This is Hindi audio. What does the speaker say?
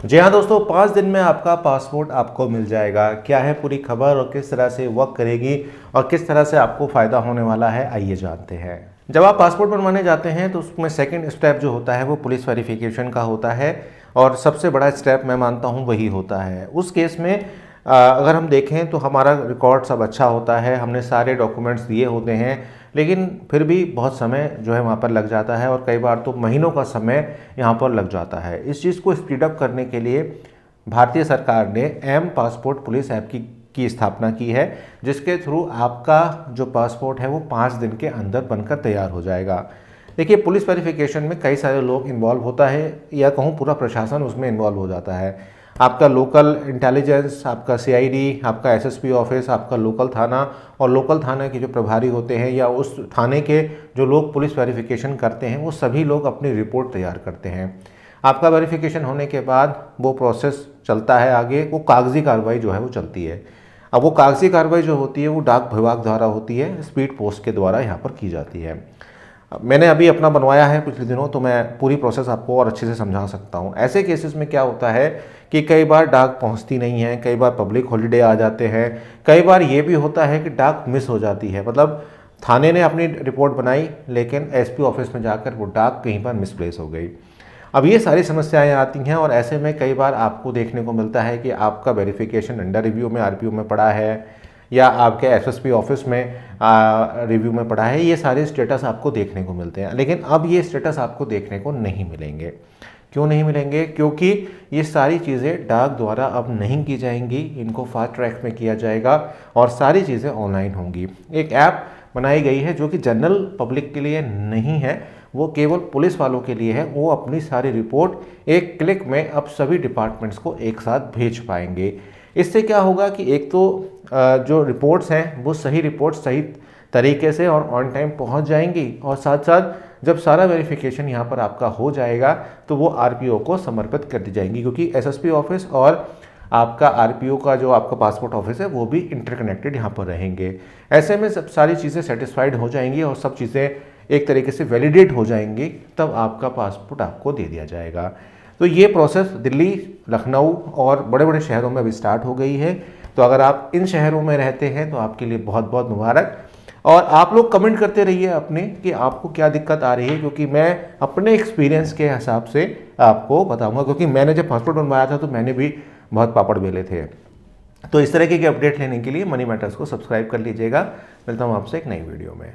जी हाँ दोस्तों, 5 दिन में आपका पासपोर्ट आपको मिल जाएगा। क्या है पूरी खबर और किस तरह से वर्क करेगी और किस तरह से आपको फ़ायदा होने वाला है, आइए जानते हैं। जब आप पासपोर्ट बनवाने जाते हैं तो उसमें सेकंड स्टेप जो होता है वो पुलिस वेरिफिकेशन का होता है और सबसे बड़ा स्टेप मैं मानता हूँ वही होता है। उस केस में अगर हम देखें तो हमारा रिकॉर्ड सब अच्छा होता है, हमने सारे डॉक्यूमेंट्स दिए होते हैं, लेकिन फिर भी बहुत समय जो है वहाँ पर लग जाता है और कई बार तो महीनों का समय यहाँ पर लग जाता है। इस चीज़ को स्पीड अप करने के लिए भारतीय सरकार ने एम पासपोर्ट पुलिस ऐप की स्थापना की है, जिसके थ्रू आपका जो पासपोर्ट है वो 5 दिन के अंदर बनकर तैयार हो जाएगा। देखिए, पुलिस वेरिफिकेशन में कई सारे लोग इन्वॉल्व होता है या कहूँ पूरा प्रशासन उसमें इन्वॉल्व हो जाता है। आपका लोकल इंटेलिजेंस, आपका सीआईडी, आपका एसएसपी ऑफिस, आपका लोकल थाना और लोकल थाना के जो प्रभारी होते हैं या उस थाने के जो लोग पुलिस वेरिफिकेशन करते हैं वो सभी लोग अपनी रिपोर्ट तैयार करते हैं। आपका वेरिफिकेशन होने के बाद वो प्रोसेस चलता है आगे, वो कागजी कार्रवाई जो है वो चलती है। अब वो कागजी कार्रवाई जो होती है वो डाक विभाग द्वारा होती है, स्पीड पोस्ट के द्वारा यहाँ पर की जाती है। मैंने अभी अपना बनवाया है पिछले दिनों, तो मैं पूरी प्रोसेस आपको और अच्छे से समझा सकता हूँ। ऐसे केसेस में क्या होता है कि कई बार डाक पहुँचती नहीं है, कई बार पब्लिक हॉलीडे आ जाते हैं, कई बार ये भी होता है कि डाक मिस हो जाती है। मतलब थाने ने अपनी रिपोर्ट बनाई लेकिन एसपी ऑफिस में जाकर वो डाक कहीं पर मिसप्लेस हो गई। अब ये सारी समस्याएं आती हैं और ऐसे में कई बार आपको देखने को मिलता है कि आपका वेरिफिकेशन अंडर रिव्यू में आरपीओ में पड़ा है या आपके एसएसपी ऑफिस में रिव्यू में पड़ा है। ये सारे स्टेटस आपको देखने को मिलते हैं, लेकिन अब ये स्टेटस आपको देखने को नहीं मिलेंगे। क्यों नहीं मिलेंगे? क्योंकि ये सारी चीज़ें डाक द्वारा अब नहीं की जाएंगी, इनको फास्ट ट्रैक में किया जाएगा और सारी चीज़ें ऑनलाइन होंगी। एक ऐप बनाई गई है जो कि जनरल पब्लिक के लिए नहीं है, वो केवल पुलिस वालों के लिए है। वो अपनी सारी रिपोर्ट एक क्लिक में अब सभी डिपार्टमेंट्स को एक साथ भेज पाएंगे। इससे क्या होगा कि एक तो जो रिपोर्ट्स हैं वो सही रिपोर्ट्स सही तरीके से और ऑन टाइम पहुंच जाएंगी और साथ साथ जब सारा वेरिफिकेशन यहाँ पर आपका हो जाएगा तो वो आरपीओ को समर्पित कर दी जाएंगी, क्योंकि एसएसपी ऑफिस और आपका आरपीओ का जो आपका पासपोर्ट ऑफिस है वो भी इंटरकनेक्टेड यहाँ पर रहेंगे। ऐसे में सब सारी चीज़ें सेटिस्फाइड हो जाएंगी और सब चीज़ें एक तरीके से वैलिडेट हो जाएंगी, तब आपका पासपोर्ट आपको दे दिया जाएगा। तो ये प्रोसेस दिल्ली, लखनऊ और बड़े बड़े शहरों में अभी स्टार्ट हो गई है। तो अगर आप इन शहरों में रहते हैं तो आपके लिए बहुत बहुत मुबारक। और आप लोग कमेंट करते रहिए अपने कि आपको क्या दिक्कत आ रही है, क्योंकि मैं अपने एक्सपीरियंस के हिसाब से आपको बताऊंगा, क्योंकि मैंने जब पासपोर्ट बनवाया था तो मैंने भी बहुत पापड़ बेले थे। तो इस तरह के अपडेट लेने के लिए मनी मैटर्स को सब्सक्राइब कर लीजिएगा। मिलता हूँ आपसे एक नई वीडियो में।